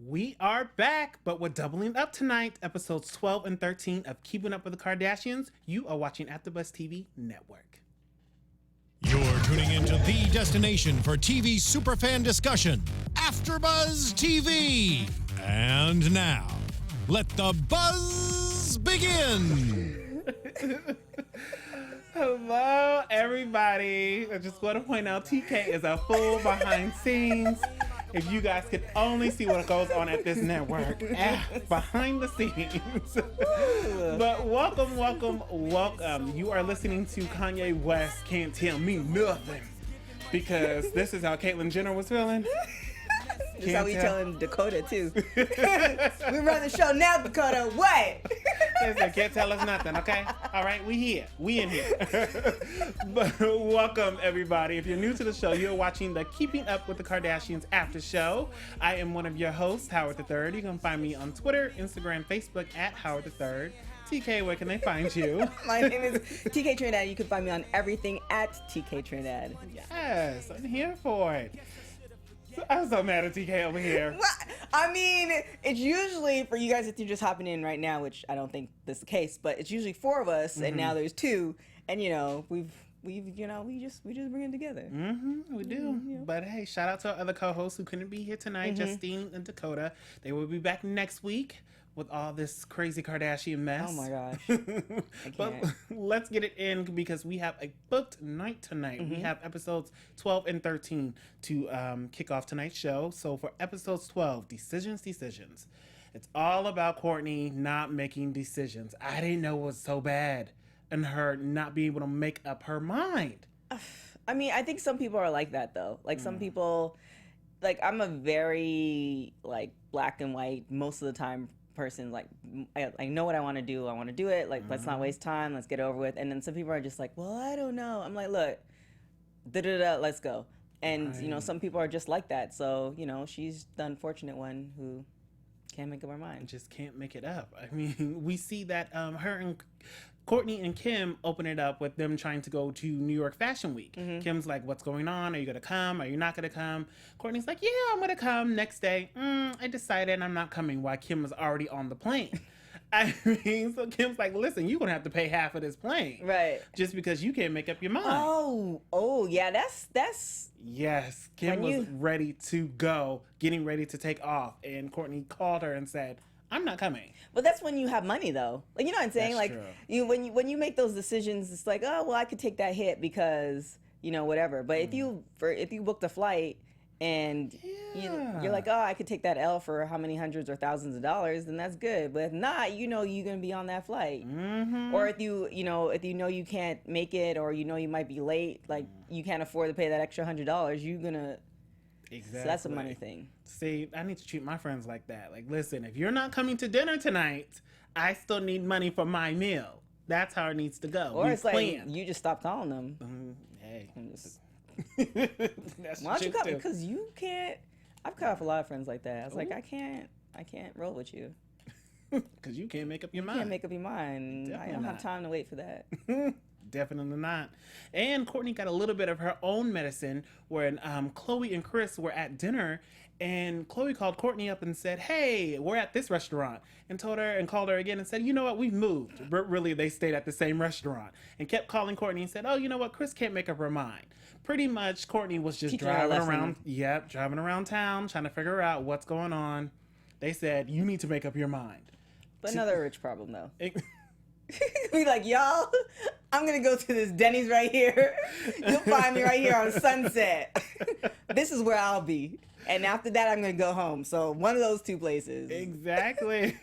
We are back, but we're doubling up tonight. Episodes 12 and 13 of Keeping Up with the Kardashians. You are watching AfterBuzz TV Network. You're tuning into the destination for TV superfan discussion, AfterBuzz TV. And now, let the buzz begin. Hello, everybody. I just want to point out TK is a full behind scenes. If you guys could only see what goes on at this network behind the scenes. But welcome. You are listening to Kanye West Can't Tell Me Nothing. Because this is how Caitlyn Jenner was feeling. That's how we telling Dakota too. We run the show now, Dakota. What? Listen, can't tell us nothing, okay? All right, we here. We in here. But welcome, everybody. If you're new to the show, you're watching the Keeping Up with the Kardashians After Show. I am one of your hosts, Howard III. You can find me on Twitter, Instagram, Facebook at Howard III. TK, where can they find you? My name is TK Trinidad. You can find me on everything at TK Trinidad. Yes, I'm here for it. I'm so mad at TK over here. Well, I mean, it's usually for you guys if you're just hopping in right now, which I don't think that's the case, but it's usually four of us, and now there's two, and we just bring it together. We do. Yeah. But hey, shout out to our other co-hosts who couldn't be here tonight, Justine and Dakota. They will be back next week with all this crazy Kardashian mess. Oh my gosh. I can't. But let's get it in because we have a booked night tonight. We have episodes 12 and 13 to kick off tonight's show. So for episodes 12, Decisions. It's all about Kourtney not making decisions. I didn't know it was so bad. And her not being able to make up her mind. I mean, I think some people are like that, though. Like, some people, like, I'm a very, like, black and white, most of the time person. Like, I know what I want to do. I want to do it. Like, let's not waste time. Let's get it over with. And then some people are just like, well, I don't know. I'm like, look, let's go. And, some people are just like that. So, she's the unfortunate one who can't make up her mind. Just can't make it up. I mean, we see that her and Kourtney and Kim open it up with them trying to go to New York Fashion Week. Kim's like, what's going on? Are you going to come? Are you not going to come? Kourtney's like, yeah, I'm going to come. Next day, I decided I'm not coming. While Kim was already on the plane. I mean, so Kim's like, listen, you're going to have to pay half of this plane. Right. Just because you can't make up your mind. Oh, yeah, that's... Yes, Kim was ready to go, getting ready to take off. And Kourtney called her and said, I'm not coming. But that's when you have money, though. Like, you know what I'm saying? That's like, true. When you make those decisions, it's like, oh, well, I could take that hit because, whatever. But if you booked a flight and you're like, oh, I could take that L for how many hundreds or thousands of dollars, then that's good. But if not, you're going to be on that flight. Or if you can't make it, or you might be late, like you can't afford to pay that extra $100, you're gonna. Exactly. So that's a money thing. See, I need to treat my friends like that. Like, listen, if you're not coming to dinner tonight, I still need money for my meal. That's how it needs to go. Or it's like you just stop calling them. Hey. That's why don't you call? Because you can't. I've cut off a lot of friends like that. I was like, I can't roll with you. Because you can't make up your mind. You can't make up your mind. Definitely I don't have time to wait for that. Definitely not. And Kourtney got a little bit of her own medicine when Khloe and Chris were at dinner, and Khloe called Kourtney up and said, hey, we're at this restaurant, and called her again and said, you know what, we've moved. But really, they stayed at the same restaurant, and kept calling Kourtney and said, oh, you know what, Chris can't make up her mind. Pretty much, Kourtney was just driving around town, trying to figure out what's going on. They said, you need to make up your mind. But another rich problem, though. Be like, y'all, I'm going to go to this Denny's right here. You'll find me right here on Sunset. This is where I'll be. And after that, I'm going to go home. So one of those two places. Exactly.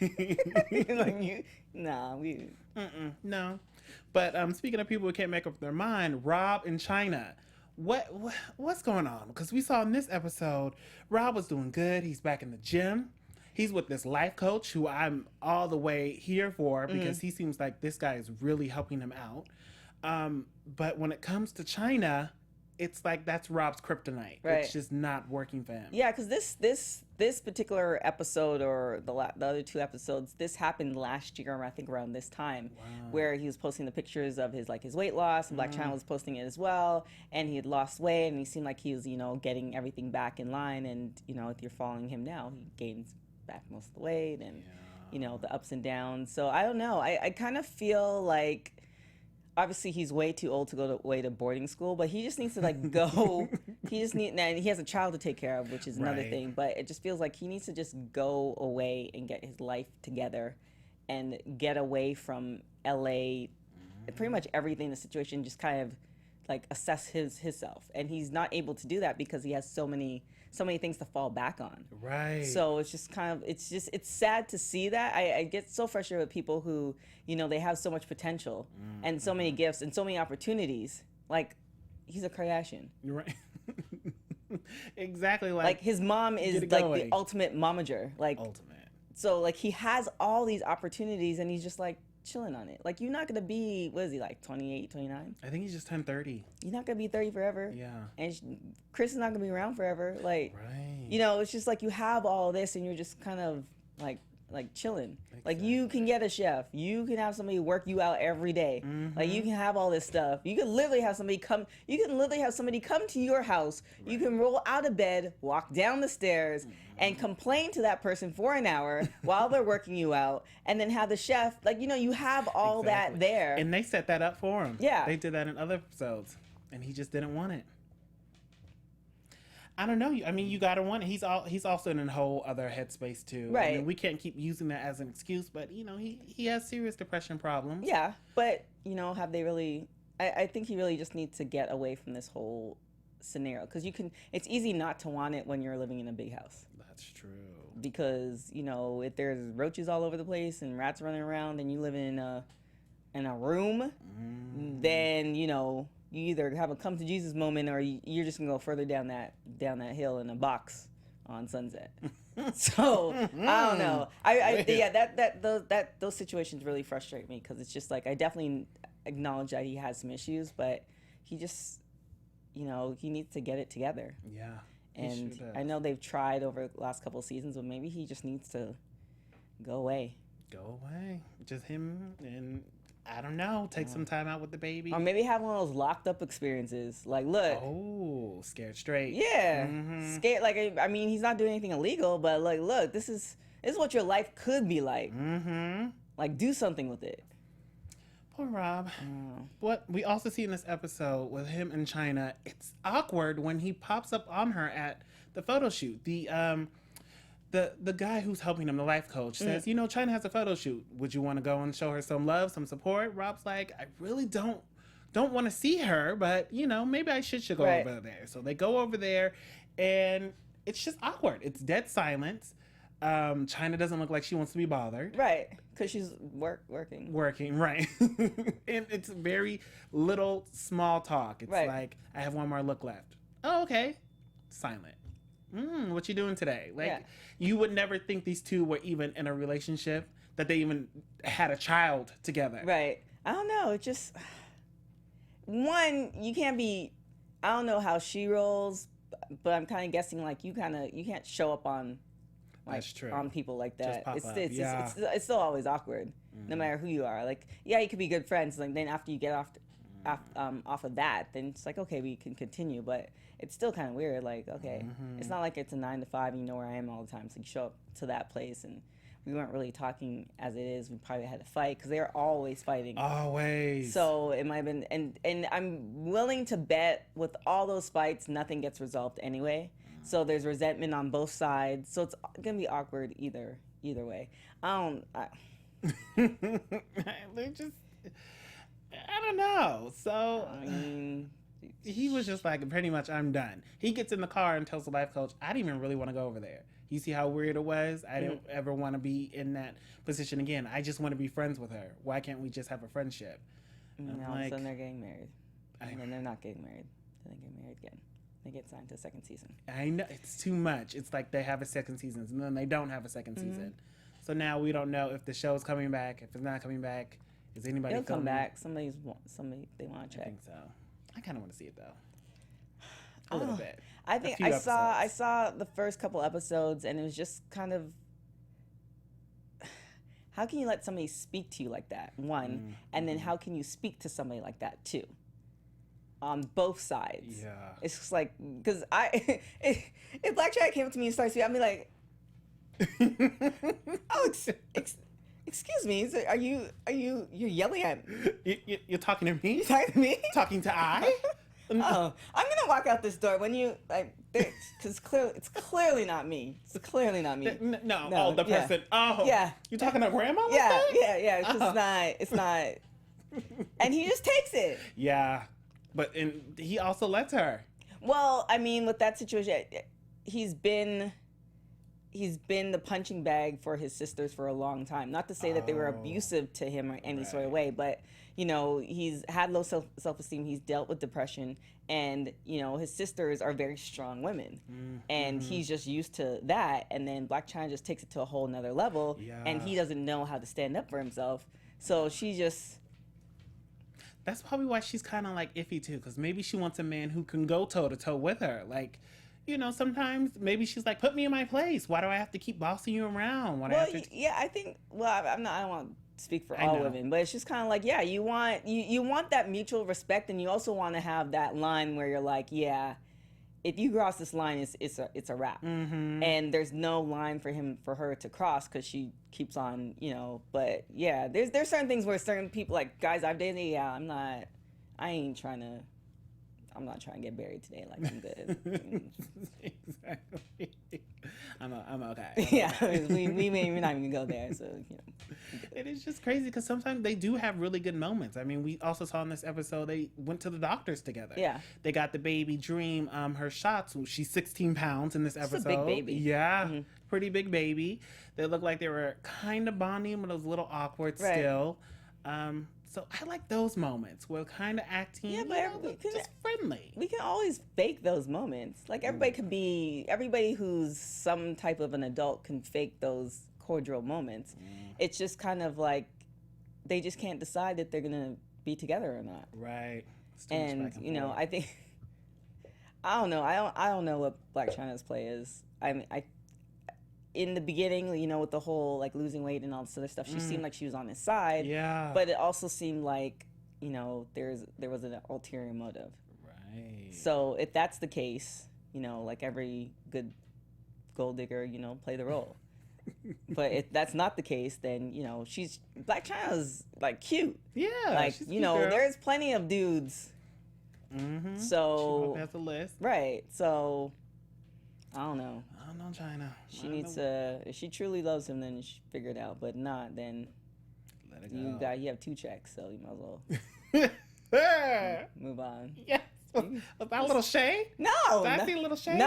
No. But speaking of people who can't make up their mind, Rob in China. What's going on? Because we saw in this episode, Rob was doing good. He's back in the gym. He's with this life coach who I'm all the way here for because he seems like this guy is really helping him out. But when it comes to China, it's like that's Rob's kryptonite. Right. It's just not working for him. Yeah, because this particular episode or the other two episodes, this happened last year, I think around this time, where he was posting the pictures of his weight loss, and Black China was posting it as well, and he had lost weight, and he seemed like he was getting everything back in line, and if you're following him now, he gains back most of the weight, and you know, the ups and downs. So I don't know. I kind of feel like, obviously he's way too old to go away to boarding school, but he just needs to like go. And he has a child to take care of, which is another thing. But it just feels like he needs to just go away and get his life together, and get away from LA. Pretty much everything, the situation, just kind of like assess himself, and he's not able to do that because he has so many things to fall back on. Right. So it's just kind of, it's sad to see that. I get so frustrated with people who, you know, they have so much potential and so many gifts and so many opportunities. Like, he's a Kardashian. You're right. Exactly. Like his mom is like the ultimate momager. Like, ultimate. So like he has all these opportunities and he's just like chilling on it. Like, you're not gonna be, what is he, like 28, 29? I think he's just turned 30. You're not gonna be 30 forever. Yeah. And Chris is not gonna be around forever. Like, right. you know, it's just like you have all this and you're just kind of like chilling. Exactly. Like, you can get a chef. You can have somebody work you out every day. Like, you can have all this stuff. You can literally have somebody come. You can literally have somebody come to your house. Right. You can roll out of bed, walk down the stairs, and complain to that person for an hour while they're working you out, and then have the chef. Like, you know, you have all that there. And they set that up for him. Yeah. They did that in other episodes, and he just didn't want it. I don't know. I mean, you gotta want it. He's also in a whole other headspace too. Right. I mean, we can't keep using that as an excuse, but you know, he has serious depression problems. Yeah, but you know, have they really? I think he really just needs to get away from this whole scenario, because it's easy not to want it when you're living in a big house. That's true. Because, you know, if there's roaches all over the place and rats running around and you live in a room, then, you know, you either have a come to Jesus moment or you're just gonna go further down that hill in a box on Sunset. So I don't know. Those situations really frustrate me, because it's just like, I definitely acknowledge that he has some issues, but he just, you know, he needs to get it together. Yeah. And I know they've tried over the last couple of seasons, but maybe he just needs to go away. Go away. Just him, and I don't know, take some time out with the baby. Or maybe have one of those locked up experiences. Like, look. Oh, scared straight. Yeah. Scared. Like, I mean, he's not doing anything illegal, but like, look, this is what your life could be like. Like, do something with it. Poor Rob. What we also see in this episode with him and China, it's awkward when he pops up on her at the photo shoot. The guy who's helping him, the life coach, says, you know, China has a photo shoot. Would you want to go and show her some love, some support? Rob's like, I really don't want to see her, but you know, maybe I should go over there. So they go over there, and it's just awkward. It's dead silence. China doesn't look like she wants to be bothered. Right. Because she's working. Working, right. And it's very little small talk. It's like, I have one more look left. Oh, okay. Silent. What you doing today? Like, you would never think these two were even in a relationship, that they even had a child together. Right. I don't know. It just, one, you can't be, I don't know how she rolls, but I'm kind of guessing like you can't show up on, like, that's true, on people like that. It's still always awkward, no matter who you are. Like, yeah, you could be good friends. Like, then after you get off of that, then it's like, okay, we can continue. But it's still kind of weird. Like, okay, it's not like it's a 9 to 5. And you know where I am all the time. So you show up to that place, and we weren't really talking as it is. We probably had to fight, because they're always fighting. Always. So it might have been, and I'm willing to bet with all those fights, nothing gets resolved anyway. So there's resentment on both sides. So it's gonna be awkward either way. They're just, I don't know. So I mean, he was just like, pretty much, I'm done. He gets in the car and tells the life coach, I didn't even really want to go over there. You see how weird it was? I didn't ever want to be in that position again. I just want to be friends with her. Why can't we just have a friendship? And all of a sudden they're getting married. And then they're not getting married. Then they get married again. They get signed to a second season. I know, it's too much. It's like they have a second season, and then they don't have a second season. So now we don't know if the show's coming back, if it's not coming back. Is anybody It'll come back. Somebody they want to check. I think so. I kind of want to see it though. A little bit. I think I saw the first couple episodes, and it was just kind of, how can you let somebody speak to you like that? One, and then how can you speak to somebody like that too? On both sides. Yeah. It's just like, because if Black China came up to me and started speaking, I'd be like, Oh, excuse me. You're yelling at me? You're talking to me? You talking to me? Talking to I? Oh, I'm gonna walk out this door when you because it's clearly not me. It's clearly not me. No. Oh, the person. Oh, yeah. You talking to grandma? Like Yeah, that? yeah. It's not. And he just takes it. Yeah, and he also lets her. Well, I mean, with that situation, he's been the punching bag for his sisters for a long time. Not to say that they were abusive to him or any sort of way, but he's had low self-esteem. He's dealt with depression, and his sisters are very strong women, and he's just used to that. And then Blac Chyna just takes it to a whole nother level, and he doesn't know how to stand up for himself. So she just. That's probably why she's kind of like iffy too, because maybe she wants a man who can go toe to toe with her. Like, sometimes maybe she's like, put me in my place. Why do I have to keep bossing you around? Yeah, I think. Well, I don't want to speak for all women, but it's just kind of like, yeah, you want that mutual respect, and you also want to have that line where you're like, yeah, if you cross this line, it's a wrap, and there's no line for her to cross because she keeps on, But yeah, there's certain things where certain people, like guys I've dated, yeah, I'm not trying to get buried today. Like, I'm good. Exactly. I'm okay. Yeah, we may not even go there. So it is just crazy because sometimes they do have really good moments. I mean, we also saw in this episode they went to the doctors together. Yeah, they got the baby Dream her shots. She's 16 pounds in this episode. It's a big baby. Yeah, pretty big baby. They looked like they were kind of bonding, but it was a little awkward still. So I like those moments where kind of acting, just friendly. We can always fake those moments. Like everybody who's some type of an adult can fake those cordial moments. It's just kind of like they just can't decide if they're gonna be together or not. Right. And I think I don't know. I don't know what Blac Chyna's play is. I mean, in the beginning, with the whole like losing weight and all this other stuff, she seemed like she was on his side. Yeah. But it also seemed like, there was an ulterior motive. Right. So if that's the case, like every good gold digger, play the role. But if that's not the case, then Blac Chyna's like cute. Yeah. Like she's a cute girl. There's plenty of dudes. So she has a list. Right. So I don't know. Chyna. She needs to. If she truly loves him, then she figure it out. But not, then let it go. You have 2 checks, so you might as well move on. Yes. Was that a little shade? No. Did I see a little shade?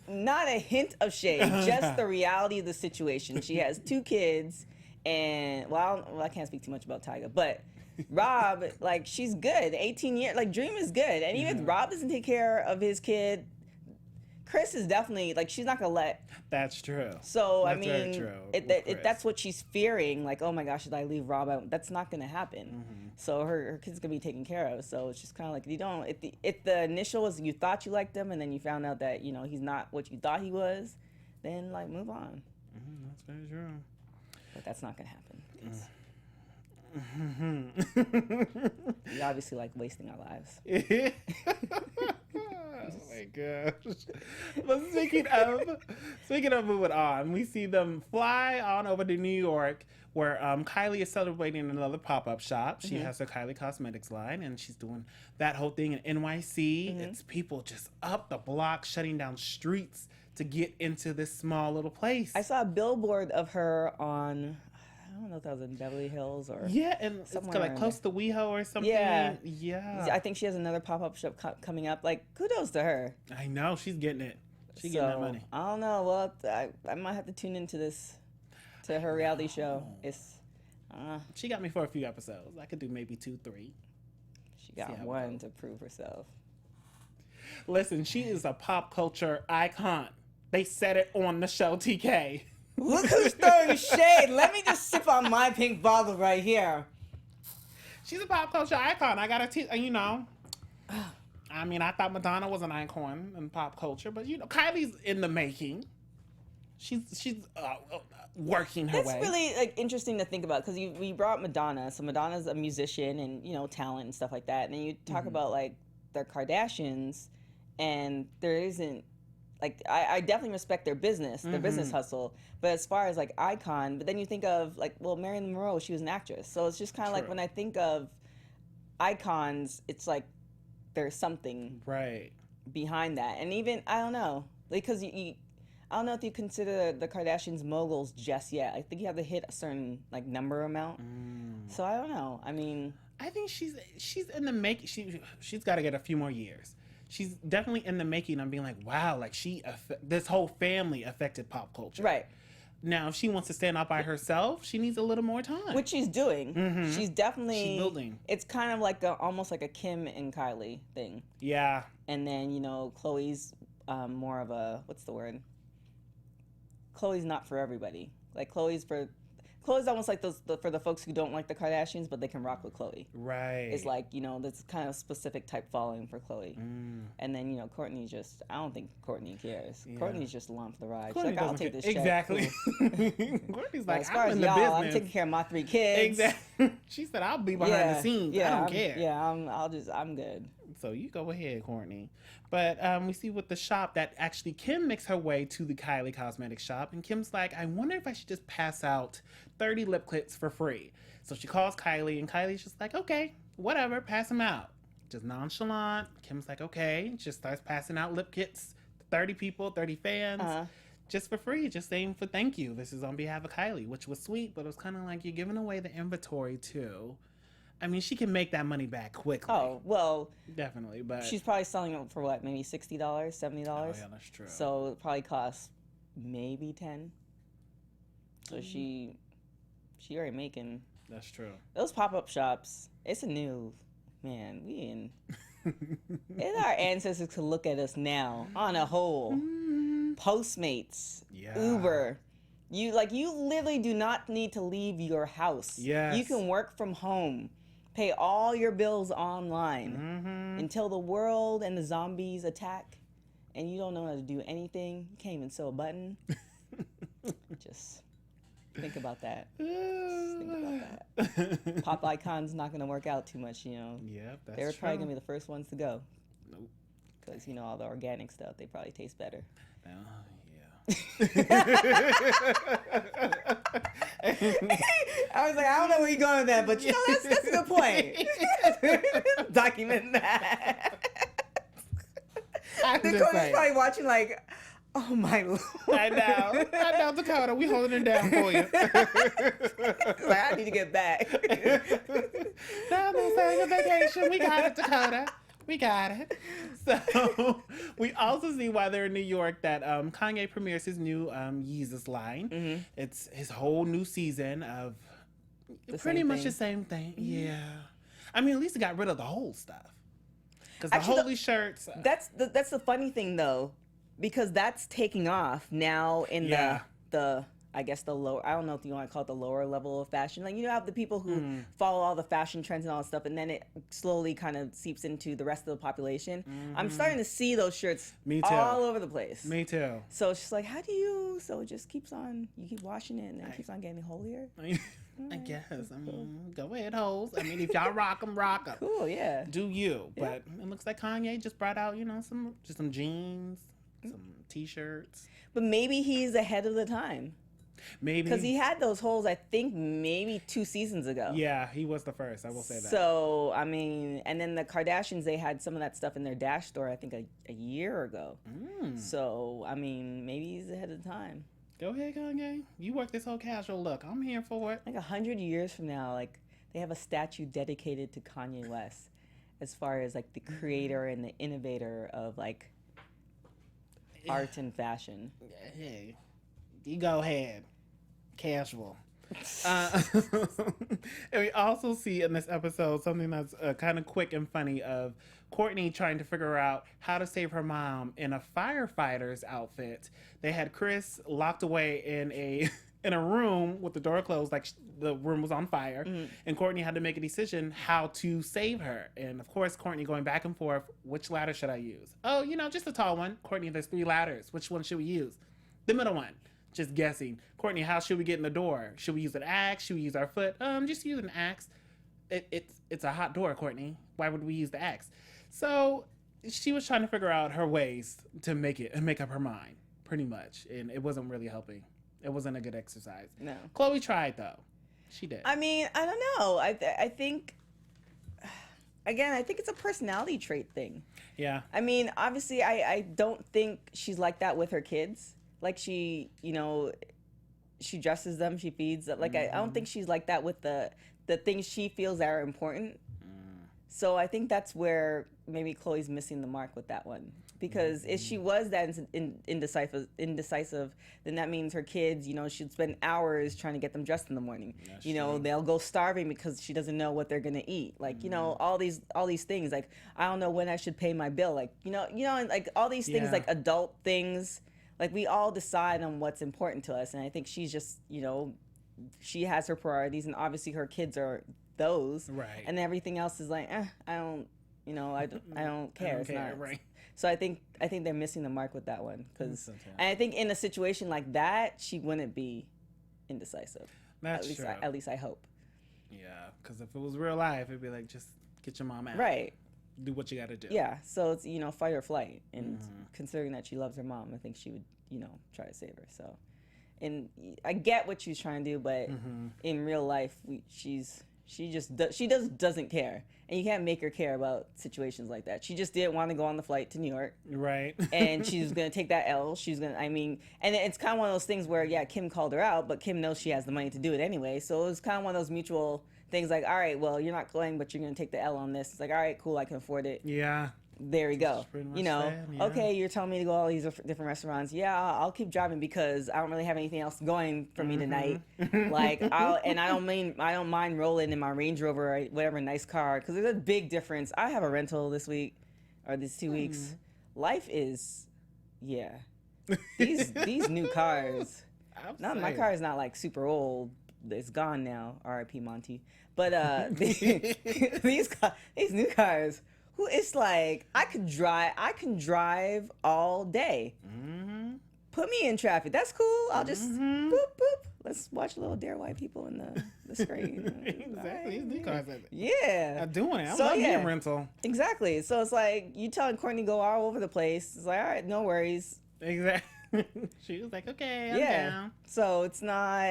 Not a hint of shade. Just the reality of the situation. She has 2 kids, and I can't speak too much about Tyga, but Rob, like, she's good. 18 years, like, Dream is good, and even if Rob doesn't take care of his kid, Chris is definitely, like, she's not gonna let. That's true. So that's I mean, very true if that's what she's fearing, like, oh my gosh, should I leave Rob out? That's not gonna happen. So her kid's gonna be taken care of. So it's just kind of like, if the initial was you thought you liked him and then you found out that he's not what you thought he was, then like move on. That's very true. But that's not gonna happen. We obviously like wasting our lives. Oh my gosh. But speaking of moving on, we see them fly on over to New York where Kylie is celebrating another pop-up shop. She has her Kylie Cosmetics line, and she's doing that whole thing in NYC. It's people just up the block, shutting down streets to get into this small little place. I saw a billboard of her on, I don't know if that was in Beverly Hills or and it's like close to WeHo or something. Yeah. I think she has another pop-up shop coming up. Like, kudos to her. I know, she's getting it. She's getting that money. I don't know. Well, I might have to tune into her reality show. It's she got me for a few episodes. I could do maybe 2, 3. She got one to prove herself. Listen, she is a pop culture icon. They said it on the show, TK. Look who's throwing shade. Let me just sip on my pink bottle right here. She's a pop culture icon. I gotta I mean, I thought Madonna was an icon in pop culture, but Kylie's in the making. She's working her way. It's really like interesting to think about because we brought Madonna. So Madonna's a musician and talent and stuff like that. And then you talk about like the Kardashians, and there isn't like I definitely respect their business hustle. But as far as like icon, but then you think of like, well, Marilyn Monroe, she was an actress. So it's just kind of like when I think of icons, it's like there's something behind that. And even, I don't know, because I don't know if you consider the Kardashians moguls just yet. I think you have to hit a certain like number amount. So I don't know. I mean, I think she's in the making. She's got to get a few more years. She's definitely in the making. I'm being like, wow, like this whole family affected pop culture. Right. Now, if she wants to stand out by herself, she needs a little more time. Which she's doing. She's definitely... She's building. It's kind of like almost like a Kim and Kylie thing. Yeah. And then, you know, Khloe's more of a... What's the word? Khloe's not for everybody. Like, Khloe's almost like for the folks who don't like the Kardashians, but they can rock with Khloe. Right. It's like, you know, this kind of specific type following for Khloe. And then, you know, Kourtney's just... I don't think Kourtney cares. Yeah. Kourtney's just along for the ride. She's like, I'll take this check. Exactly. Kourtney's like, as far I'm as in the y'all, business. I'm taking care of my 3 kids. Exactly. She said, I'll be behind the scenes. I don't care. Yeah, I'm good. So you go ahead, Kourtney. But we see with the shop that actually Kim makes her way to the Kylie Cosmetics shop. And Kim's like, I wonder if I should just pass out 30 lip kits for free. So she calls Kylie, and Kylie's just like, okay, whatever, pass them out. Just nonchalant. Kim's like, okay. Just starts passing out lip kits to 30 people, 30 fans. Just for free, just saying for thank you. This is on behalf of Kylie, which was sweet, but it was kind of like you're giving away the inventory too. I mean, she can make that money back quickly. Oh, well. Definitely, but... She's probably selling it for what, maybe $60, $70? Oh, yeah, that's true. So it probably costs maybe 10. So she already making... That's true. Those pop-up shops, it's a new... Man, we in... And our ancestors could look at us now, on a whole. Postmates, Uber. You literally do not need to leave your house. Yes. You can work from home. Pay all your bills online until the world and the zombies attack, and you don't know how to do anything. You can't even sew a button. Just think about that. Just think about that. Pop icon's not gonna work out too much, you know. Yep, that's They're true. probably gonna be the first ones to go. Nope. Because you know all the organic stuff, they probably taste better. I was like, I don't know where you're going with that, but you know, that's a good point. Document that. Dakota's probably watching like, oh my Lord. I know, Dakota, we holding it down for you. Like, I need to get back. Now they're saying a vacation. We got it, Dakota. We got it. So we also see while they're in New York that Kanye premieres his new Yeezus line. It's his whole new season of pretty much the same thing. Yeah. I mean, at least he got rid of the whole stuff. Because the holy shirts. That's the funny thing, though, because that's taking off now in the I guess the lower, I don't know if you want to call it the lower level of fashion. Like, you have the people who follow all the fashion trends and all that stuff, and then it slowly kind of seeps into the rest of the population. I'm starting to see those shirts all over the place. Me too. So it's just like, so it just keeps on, you keep washing it, and then it keeps on getting holier. I guess. I mean, go ahead, hoes. I mean, if y'all rock them, rock them. Cool, yeah. Do you. But it looks like Kanye just brought out, some jeans, some T-shirts. But maybe he's ahead of the time. Maybe. Because he had those holes, I think, maybe 2 seasons ago. Yeah, he was the first. I will say that. So, I mean, and then the Kardashians, they had some of that stuff in their Dash store, I think, a year ago. So, I mean, maybe he's ahead of the time. Go ahead, Kanye. You work this whole casual look. I'm here for it. Like 100 years from now, like, they have a statue dedicated to Kanye West as far as, like, the creator and the innovator of, like, art and fashion. Hey, you go ahead. Casual. And we also see in this episode something that's kind of quick and funny of Kourtney trying to figure out how to save her mom in a firefighter's outfit. They had Chris locked away in a room with the door closed, like the room was on fire, and Kourtney had to make a decision how to save her. And of course, Kourtney going back and forth, which ladder should I use? Oh, just a tall one. Kourtney, there's 3 ladders. Which one should we use? The middle one. Just guessing. Kourtney, how should we get in the door? Should we use an axe? Should we use our foot? Just use an axe. It's a hot door, Kourtney. Why would we use the axe? So she was trying to figure out her ways to make up her mind, pretty much, and it wasn't really helping. It wasn't a good exercise. No. Khloe tried though. She did. I mean, I don't know. I think, again, I think it's a personality trait thing. Yeah. I mean, obviously, I don't think she's like that with her kids. Like she, you know, she dresses them, she feeds them. Like I don't think she's like that with the things she feels that are important. So I think that's where maybe Khloe's missing the mark with that one. Because if she was that indecisive, then that means her kids, you know, she'd spend hours trying to get them dressed in the morning. That's you know, true. they'll go starving because she doesn't know what they're gonna eat. Like, you know, all these things. Like, I don't know when I should pay my bill. Like, you know, and like all these things, Yeah. like adult things. Like we all decide on what's important to us, and I think she's just, you know, she has her priorities, and obviously her kids are those, Right. and everything else is like, I don't, you know, I don't care. It's not. Right. So I think they're missing the mark with that one, because, So terrible. and I think in a situation like that, she wouldn't be indecisive. That's at least true. at least I hope. Yeah, because if it was real life, it'd be like, just get your mom out. Right. Do what you got to do. Yeah. So it's, you know, fight or flight, and considering that she loves her mom, I think she would, you know, try to save her. So, and I get what she's trying to do, but in real life, she doesn't care, and you can't make her care about situations like that. She just didn't want to go on the flight to New York, Right. and she's gonna take that L. I mean, and it's kind of one of those things where, yeah, Kim called her out, but Kim knows she has the money to do it anyway. So it was kind of one of those mutual things, like, all right, well, you're not going, but you're gonna take the L on this. It's like, all right, cool, I can afford it. Yeah. There we go. pretty much You know, that, yeah. okay, you're telling me to go all these different restaurants. Yeah, I'll keep driving because I don't really have anything else going for me tonight. Like, I don't mind rolling in my Range Rover or whatever nice car, because there's a big difference. I have a rental this week or these 2 weeks. Life is, yeah. These new cars. No, my car is not like super old. It's gone now. R.I.P. Monty. But these new cars. It's like I can drive all day. Put me in traffic. That's cool. I'll just boop boop. Let's watch little Dare White people in the screen. Exactly. These new cars Yeah. are doing it. I So, love yeah. me a rental. Exactly. So it's like you telling Courtney go all over the place. It's like, all right, no worries. Exactly. She was like, okay, I'm Yeah. down. So it's not.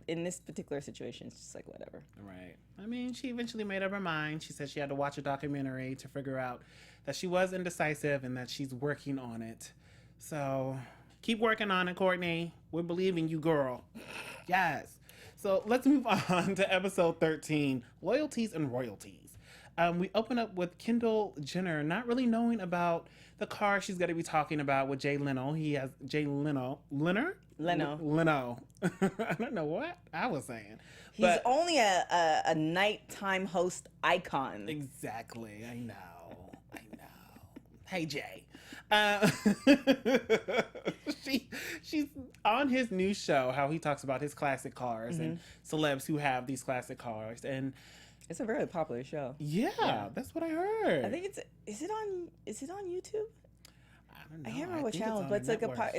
In this particular situation, it's just like whatever. Right. I mean, she eventually made up her mind. She said she had to watch a documentary to figure out that she was indecisive and that she's working on it. So keep working on it, Courtney. We're believing you, girl. Yes. So let's move on to episode 13, Loyalties and Royalties. We open up with Kendall Jenner not really knowing about the car she's going to be talking about with Jay Leno. He has Jay Leno. Leno. I don't know what I was saying. He's But only a nighttime host icon. exactly. I know. Hey, Jay. She's on his new show, how he talks about his classic cars and celebs who have these classic cars. And It's a very popular show. yeah, that's what I heard. I think is it on YouTube? I don't know. I can't remember what think channel, on but it's like networks,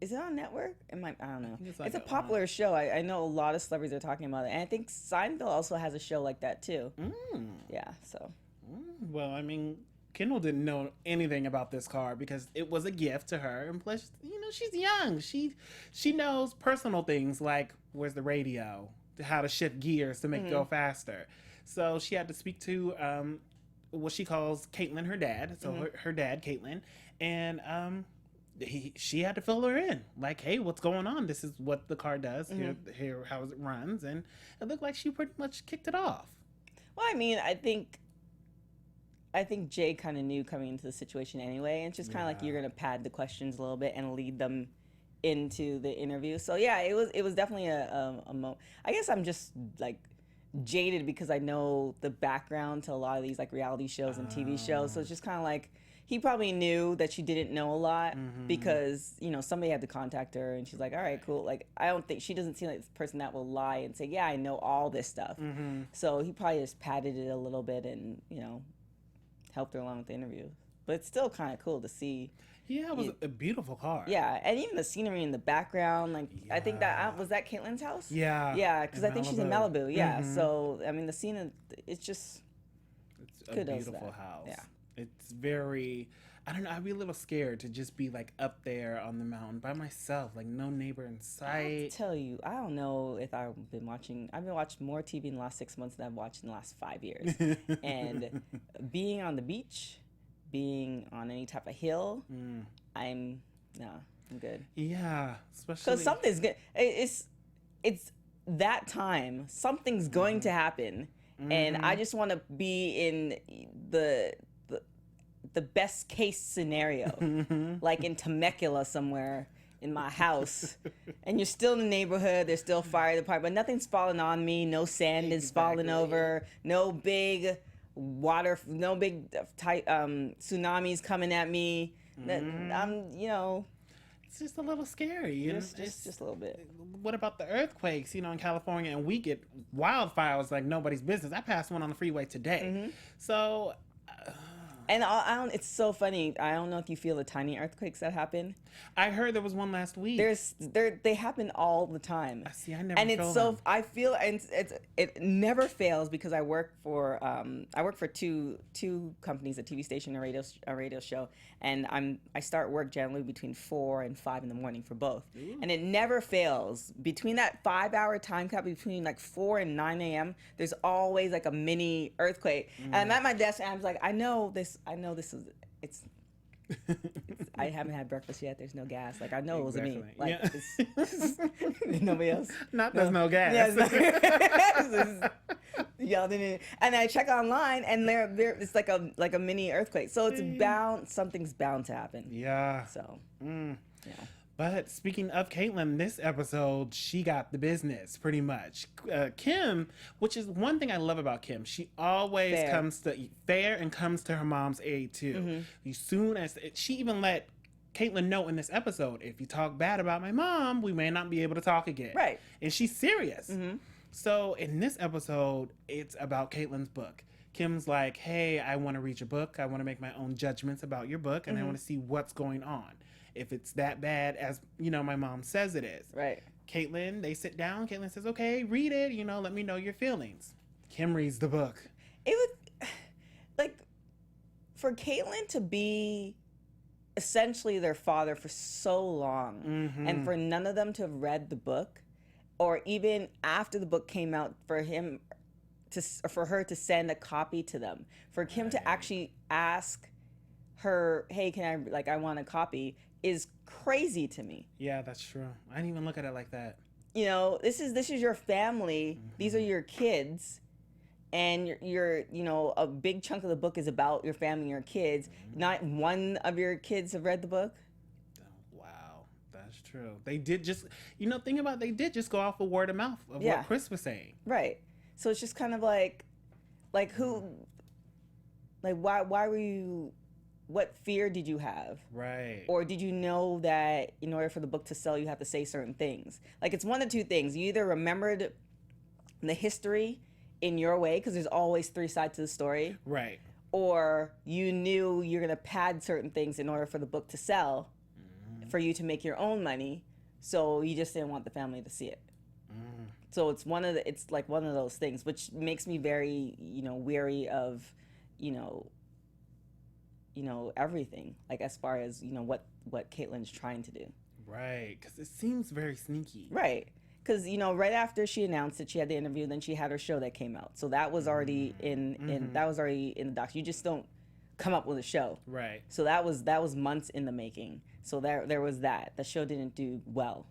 is it on network? I don't know. think it's It's like a popular show. I know a lot of celebrities are talking about it, and I think Seinfeld also has a show like that too. Yeah, so Well, I mean, Kendall didn't know anything about this car because it was a gift to her, and plus, you know, she's young. She knows personal things like where's the radio, how to shift gears to make it go faster. So she had to speak to what she calls Caitlyn, her dad. So her dad, Caitlyn, and she had to fill her in, like, hey, what's going on? This is what the car does. Here how it runs, and it looked like she pretty much kicked it off. well, I mean, I think Jay kind of knew coming into the situation anyway, and it's just kind of like you're gonna pad the questions a little bit and lead them into the interview. So yeah, it was definitely a I guess I'm just like jaded because I know the background to a lot of these like reality shows and TV shows. So it's just kind of like he probably knew that she didn't know a lot because, you know, somebody had to contact her and she's like, all right, cool. Like, I don't think she doesn't seem like this person that will lie and say, yeah, I know all this stuff. So he probably just padded it a little bit and, you know, helped her along with the interview. But it's still kind of cool to see. Yeah, it was a beautiful car. Yeah, and even the scenery in the background, like, I think that, was that Caitlyn's house? Yeah. Yeah, because I think she's in Malibu, yeah. Mhm. So, I mean, the scene, it's just, a Kudos to beautiful that. house. Yeah. It's very, I don't know, I'd be a little scared to just be like up there on the mountain by myself, like no neighbor in I have sight. to tell you, I don't know if I've been watching more TV in the last 6 months than I've watched in the last 5 years. And being on the beach, being on any type of hill, I'm good. Yeah, especially Because something's good. It's that time. Something's going to happen, and I just want to be in the best case scenario, like in Temecula somewhere in my house, and you're still in the neighborhood. There's still fire department, but nothing's falling on me. No sand is falling over. No big water. No big tsunamis coming at me. I'm it's just a little scary. You know? just a little bit. What about the earthquakes, in California, and we get wildfires like nobody's business. I passed one on the freeway today. So And it's so funny. I don't know if you feel the tiny earthquakes that happen. I heard there was one last week. They happen all the time. See, I never and feel it's so them. I feel and it never fails because I work for two companies, a TV station, a radio show, and I start work generally between 4 and 5 in the morning for both. And it never fails. Between that 5-hour time cap between like 4 and 9 a.m., there's always like a mini earthquake. And I'm at my desk and I'm like, I know this is it's I haven't had breakfast yet. There's no gas. Like I know it was me. Like Yeah. it's nobody else. There's no gas. Yeah, and I check online, and there it's like a mini earthquake. So it's something's bound to happen. Yeah. So But speaking of Caitlyn, this episode, she got the business pretty much. Kim, which is one thing I love about Kim, she always comes to her mom's aid too. As soon as she even let Caitlyn know in this episode, if you talk bad about my mom, we may not be able to talk again. Right. And she's serious. So in this episode, it's about Caitlyn's book. Kim's like, hey, I want to read your book. I want to make my own judgments about your book, and I want to see what's going on. If it's that bad as, my mom says it is. Right. Caitlyn, they sit down. Caitlyn says, okay, read it. Let me know your feelings. Kim reads the book. It was, like, for Caitlyn to be essentially their father for so long, and for none of them to have read the book, or even after the book came out, for her to send a copy to them, for Kim to actually ask her, hey, I want a copy, is crazy to me. Yeah, that's true. I didn't even look at it like that. This is your family. These are your kids, and you're a big chunk of the book is about your family and your kids. Not one of your kids have read the book. Wow, that's true. They did just, think about it, they did just go off of word of mouth of what Chris was saying. Right. So it's just kind of like who, like why were you? What fear did you have? Right. Or did you know that in order for the book to sell, you have to say certain things? Like, it's one of two things. You either remembered the history in your way, because there's always 3 sides to the story. Right. Or you knew you're going to pad certain things in order for the book to sell, for you to make your own money. So you just didn't want the family to see it. So it's like one of those things, which makes me very, weary of, everything, like as far as what Caitlyn's trying to do. Right, because it seems very sneaky. Right, because right after she announced that she had the interview, then she had her show that came out, so that was already in the docs. You just don't come up with a show. Right. So that was months in the making. So there was that. The show didn't do well.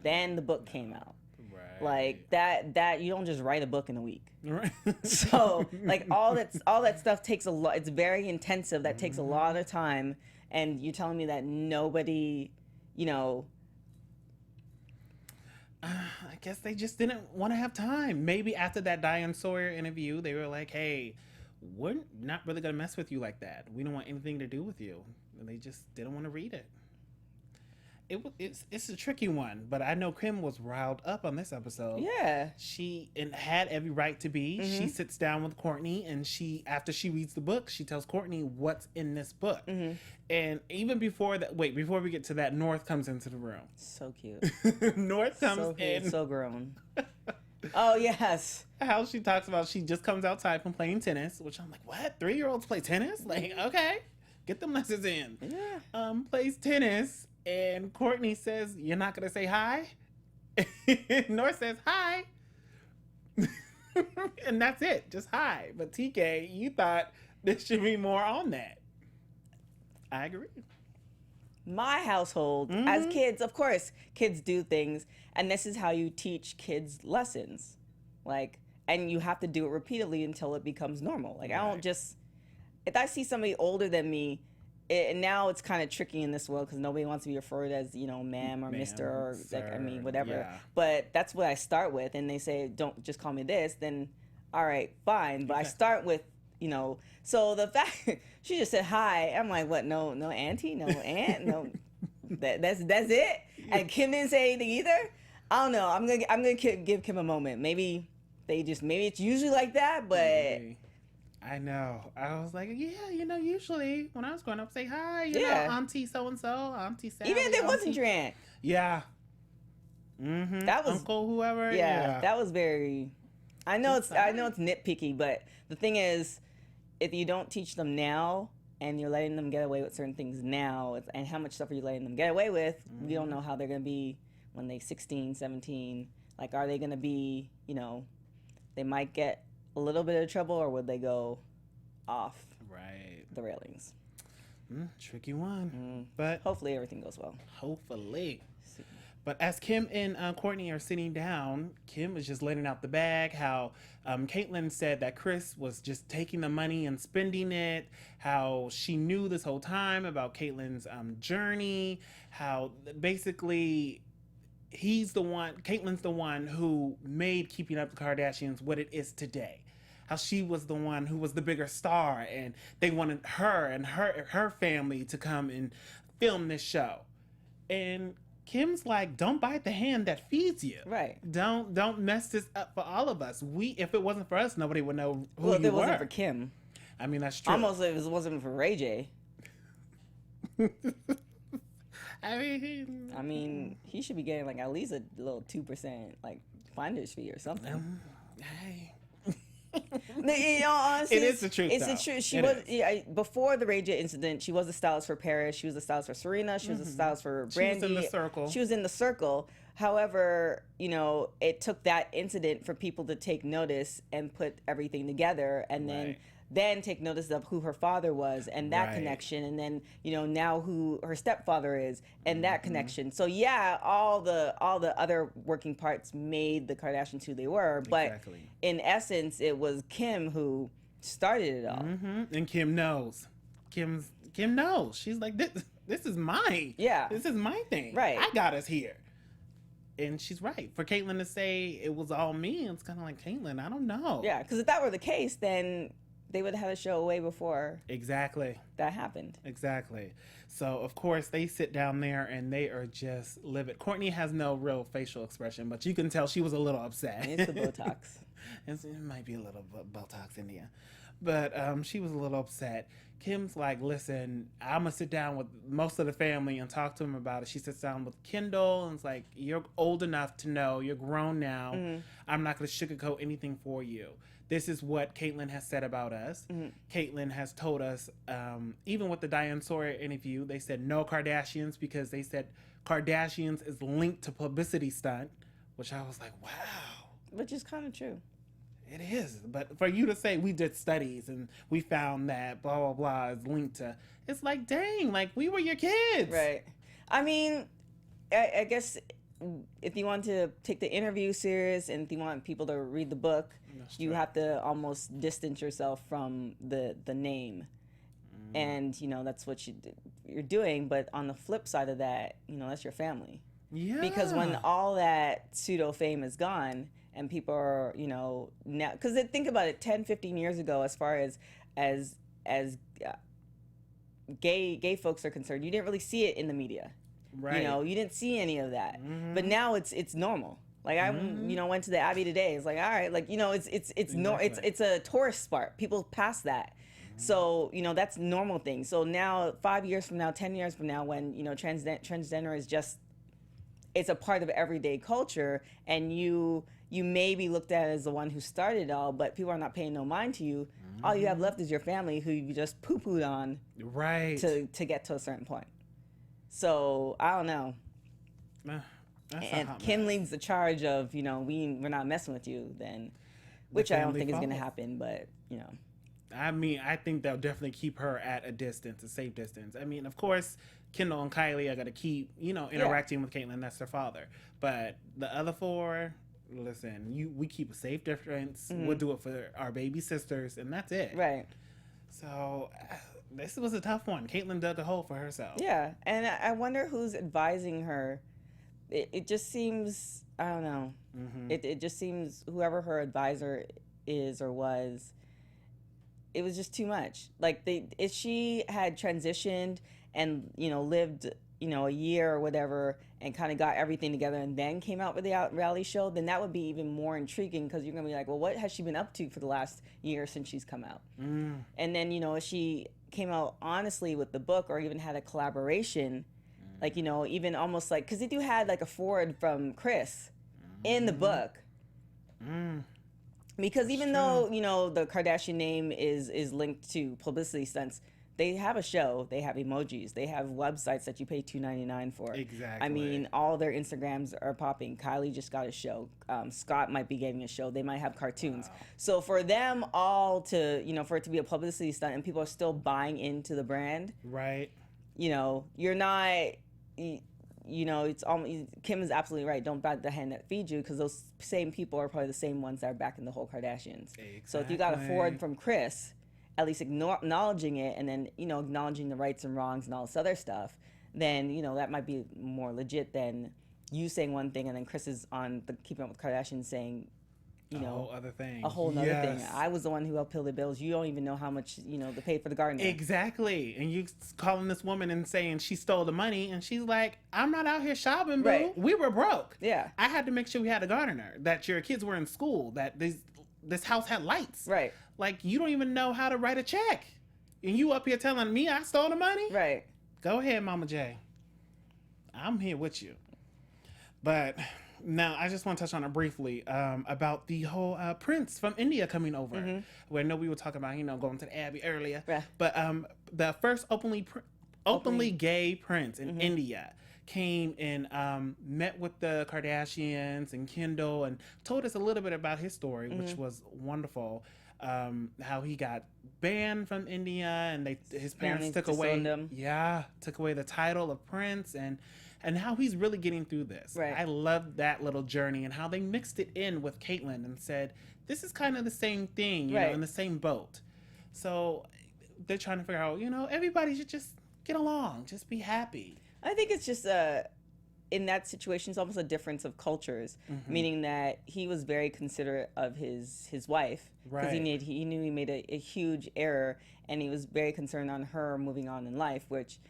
Then the book came out. Right. Like that you don't just write a book in a week. Right. So like all that stuff takes a lot. It's very intensive. That takes a lot of time. And you're telling me that nobody, I guess they just didn't want to have time. Maybe after that Diane Sawyer interview, they were like, hey, we're not really going to mess with you like that. We don't want anything to do with you. And they just didn't want to read it. It's a tricky one, but I know Kim was riled up on this episode. Yeah. She had every right to be. She sits down with Courtney, and after she reads the book, she tells Courtney what's in this book. And even before we get to that, North comes into the room. So cute. North comes so in. So grown. Oh, yes. How she talks about she just comes outside from playing tennis, which I'm like, what? 3-year-olds play tennis? Like, okay, get them lessons in. Yeah. Plays tennis, and Courtney says, "You're not gonna say hi." Nor says hi. And that's it, just hi. But TK, you thought there should be more on that. I agree. My household, as kids, of course, kids do things, and this is how you teach kids lessons. Like, and you have to do it repeatedly until it becomes normal. Like, I don't just, if I see somebody older than me, and now it's kind of tricky in this world because nobody wants to be referred as, you know, ma'am or Mr. or, like, I mean, whatever. Yeah. But that's what I start with, and they say, don't just call me this, then, all right, fine. But I start with, you know, so the fact she just said hi, I'm like, what? No, auntie, no aunt, no, that's it. And Kim didn't say anything either. I don't know. I'm gonna give Kim a moment. Maybe it's usually like that, but. I know. I was like, yeah, you know, usually when I was growing up, say hi, you know, auntie so and so, auntie Sally. Even if it wasn't your aunt. Yeah. Mm-hmm. That was uncle, whoever. Yeah, that was very. I know it's nitpicky, but the thing is, if you don't teach them now and you're letting them get away with certain things now, and how much stuff are you letting them get away with, we don't know how they're going to be when they're 16, 17. Like, are they going to be, you know, they might get a little bit of trouble, or would they go off the railings? Tricky one. But hopefully everything goes well. Hopefully. But as Kim and Courtney are sitting down, Kim was just letting out the bag, how Caitlyn said that Chris was just taking the money and spending it, how she knew this whole time about Caitlyn's journey, how basically Caitlyn's the one who made Keeping Up with the Kardashians what it is today. How she was the one who was the bigger star, and they wanted her and her family to come and film this show. And Kim's like, don't bite the hand that feeds you. Right. Don't mess this up for all of us. If it wasn't for us, nobody would know who you were. Well, if it wasn't for Kim. I mean, that's true. Almost if it wasn't for Ray J. I mean, he should be getting like at least a little 2% like finder's fee or something. Hey. You know, honestly, it is the truth. It's the truth. She was before the Ray J incident. She was a stylist for Paris. She was a stylist for Serena. She was a stylist for Brandy. She was in the circle. She was in the circle. However, you know, it took that incident for people to take notice and put everything together, and then take notice of who her father was and that connection, and then, you know, now who her stepfather is and that connection. So yeah, all the other working parts made the Kardashians who they were, but in essence, it was Kim who started it all. And Kim knows. Kim knows. She's like, this is mine. Yeah, this is my thing. Right, I got us here. And she's right. For Caitlyn to say it was all me, it's kind of like, Caitlyn, I don't know. Yeah, because if that were the case, then they would have had a show way before that happened. Exactly. So, of course, they sit down there and they are just livid. Courtney has no real facial expression, but you can tell she was a little upset. It's the Botox. It might be a little Botox in there. But she was a little upset. Kim's like, listen, I'm going to sit down with most of the family and talk to them about it. She sits down with Kendall and it's like, you're old enough to know. You're grown now. I'm not going to sugarcoat anything for you. This is what Caitlyn has said about us. Caitlyn has told us, even with the Diane Sawyer interview, they said no Kardashians because they said Kardashians is linked to publicity stunt, which I was like, wow. Which is kind of true. It is. But for you to say we did studies and we found that blah, blah, blah is linked to, it's like, dang, like we were your kids. Right. I mean, I guess if you want to take the interview serious and if you want people to read the book, you have to almost distance yourself from the name. And, you know, that's what you're doing. But on the flip side of that, you know, that's your family. Yeah. Because when all that pseudo fame is gone and people are, you know, now, because think about it, 10, 15 years ago, as far as gay folks are concerned, you didn't really see it in the media. Right. You know, you didn't see any of that. But now it's normal. Like I, you know, went to the Abbey today. It's like, all right, like, you know, it's a tourist spot. People pass that. So, you know, that's normal thing. So now 5 years from now, 10 years from now, when, you know, transgender is just, it's a part of everyday culture, and you you may be looked at as the one who started it all, but people are not paying no mind to you. All you have left is your family, who you just poo-pooed on Right. to get to a certain point. So I don't know. That's a And hot Kim mess. leads the charge of, we're not messing with you, then, which I don't family think is going to falls. happen, but, I mean, I think they'll definitely keep her at a distance, a safe distance. I mean, of course, Kendall and Kylie are going to keep, interacting with Caitlyn. That's their father. But the other four, listen, we keep a safe distance. We'll do it for our baby sisters, and that's it. right. So this was a tough one. Caitlyn dug a hole for herself. Yeah, and I wonder who's advising her. It just seems, I don't know. It just seems whoever her advisor is or was, it was just too much. Like, if she had transitioned and, lived, a year or whatever and kind of got everything together and then came out with the reality show, then that would be even more intriguing, because you're going to be like, well, what has she been up to for the last year since she's come out? And then, if she came out honestly with the book or even had a collaboration, like, even almost like, because they do had like a forward from Chris in the book. Because even though, the Kardashian name is linked to publicity stunts, they have a show, they have emojis, they have websites that you pay $2.99 for. Exactly. I mean, all their Instagrams are popping. Kylie just got a show. Scott might be getting a show. They might have cartoons. Wow. So for them all to, for it to be a publicity stunt and people are still buying into the brand. Right. You're not... it's Kim is absolutely right. Don't bite the hand that feeds you, because those same people are probably the same ones that are backing the whole Kardashians. Exactly. So if you got a forward from Chris, at least acknowledging it, and then acknowledging the rights and wrongs and all this other stuff, then that might be more legit than you saying one thing and then Chris is on the Keeping Up with Kardashians saying, a whole other thing. A whole nother thing. I was the one who helped pay the bills. You don't even know how much, to pay for the gardener. Exactly. And you calling this woman and saying she stole the money, and she's like, I'm not out here shopping, boo. Right. We were broke. Yeah. I had to make sure we had a gardener, that your kids were in school, that this house had lights. Right. Like, you don't even know how to write a check. And you up here telling me I stole the money? Right. Go ahead, Mama J. I'm here with you. But now I just want to touch on it briefly about the whole Prince from India coming over. Where I know we were talking about, going to the Abbey earlier. Yeah. But the first openly gay prince in India came and met with the Kardashians and Kendall and told us a little bit about his story, which was wonderful. How he got banned from India and his parents took away the title of prince, and how he's really getting through this. Right. I loved that little journey and how they mixed it in with Caitlyn and said, this is kind of the same thing, you know, in the same boat. So they're trying to figure out, everybody should just get along, just be happy. I think it's just in that situation, it's almost a difference of cultures, meaning that he was very considerate of his wife, because he knew he made a huge error, and he was very concerned on her moving on in life, which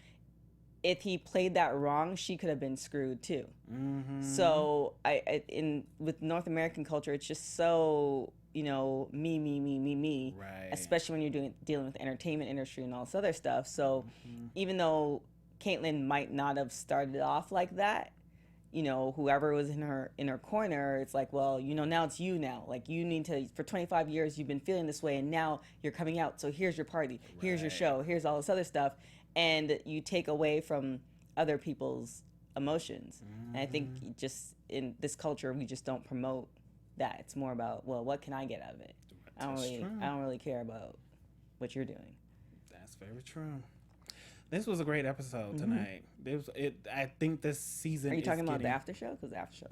if he played that wrong, she could have been screwed too. So with North American culture, it's just so, me, Right. especially when you're dealing with the entertainment industry and all this other stuff. So even though Caitlyn might not have started off like that, whoever was in her corner, it's like, well, now it's you now. Like, you need to, for 25 years, you've been feeling this way, and now you're coming out. So here's your party, here's your show, here's all this other stuff. And you take away from other people's emotions. And I think just in this culture, we just don't promote that. It's more about, well, what can I get out of it? I don't really care about what you're doing. That's very true. This was a great episode tonight. I think this season. Are you talking about the after show? Because the after show.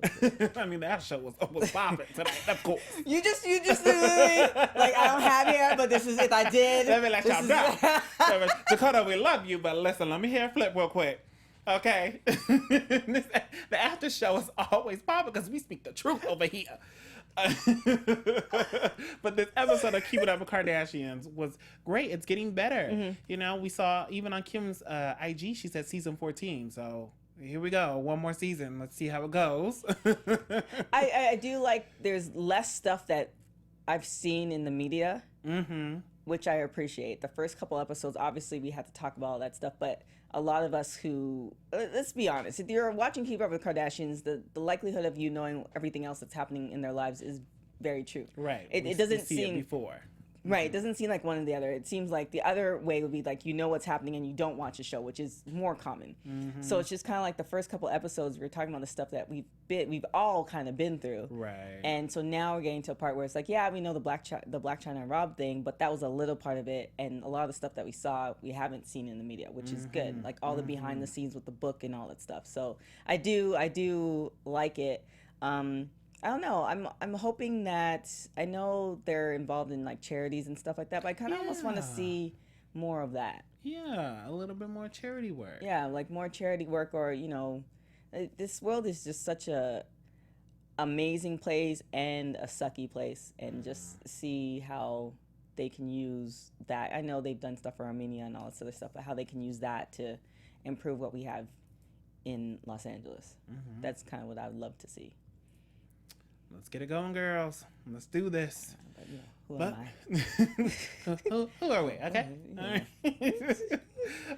I mean, the after show was popping tonight. Of course. You just literally, like, I don't have here, but this is it. I did. Let me let y'all know. Dakota, we love you, but listen, let me hear a flip real quick. Okay. The after show is always popping because we speak the truth over here. But this episode of Keeping Up with Kardashians was great. It's getting better. We saw even on Kim's IG, she said season 14. So here we go. One more season. Let's see how it goes. I do like there's less stuff that I've seen in the media. which I appreciate. The first couple episodes, obviously, we had to talk about all that stuff, but a lot of us who, let's be honest, if you're watching Keep Up With the Kardashians, the likelihood of you knowing everything else that's happening in their lives is very true. Right. It doesn't seem before. Right. It doesn't seem like one or the other. It seems like the other way would be like, you know what's happening and you don't watch a show, which is more common. So it's just kind of like the first couple episodes, we're talking about the stuff that we've all kind of been through. Right. And so now we're getting to a part where it's like, yeah, we know the Black China and Rob thing, but that was a little part of it. And a lot of the stuff that we saw, we haven't seen in the media, which is good. Like all the behind the scenes with the book and all that stuff. So I do like it. I don't know. I'm hoping that, I know they're involved in like charities and stuff like that, but I kind of almost want to see more of that. Yeah, a little bit more charity work. Yeah, like more charity work, or this world is just such a amazing place and a sucky place, and just see how they can use that. I know they've done stuff for Armenia and all this other stuff, but how they can use that to improve what we have in Los Angeles. That's kind of what I would love to see. Let's get it going, girls. Let's do this. Who am I? Who are we? Okay. All right.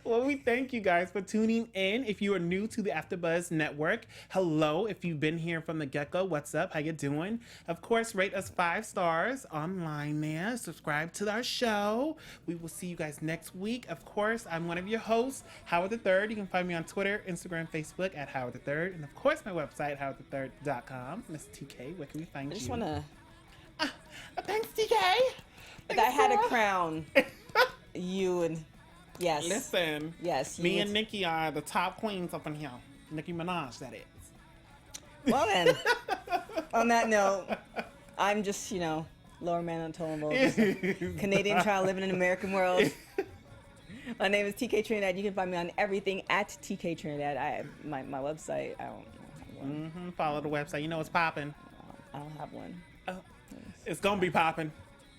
Well, we thank you guys for tuning in. If you are new to the AfterBuzz Network, hello. If you've been here from the get-go, what's up? How you doing? Of course, rate us 5 stars online there. Subscribe to our show. We will see you guys next week. Of course, I'm one of your hosts, Howard III. You can find me on Twitter, Instagram, Facebook at Howard III. And of course, my website, howardthird.com. Miss TK, where can we find you? I just want to... Thanks, TK. If I had a crown, you would... Yes. Listen. Yes. Me and Nikki are the top queens up in here. Nicki Minaj, that is. Well then, on that note, I'm just, lower man on totem pole. Canadian child living in an American world. My name is TK Trinidad. You can find me on everything at TK Trinidad. My website, I don't have one. Follow the website. You know it's popping. I don't have one. Oh, it's going to be popping.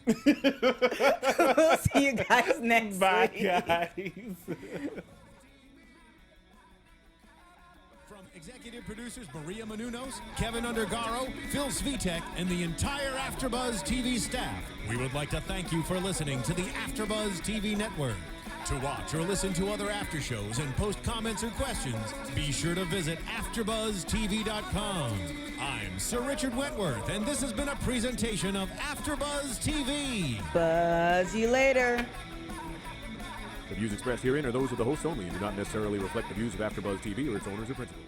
We'll see you guys next week. Bye, guys. From executive producers Maria Menounos, Kevin Undergaro, Phil Svitek, and the entire AfterBuzz TV staff, we would like to thank you for listening to the AfterBuzz TV network. To watch or listen to other after shows and post comments or questions, be sure to visit AfterBuzzTV.com. I'm Sir Richard Wentworth, and this has been a presentation of AfterBuzz TV. Buzz you later. The views expressed herein are those of the hosts only and do not necessarily reflect the views of AfterBuzz TV or its owners or principals.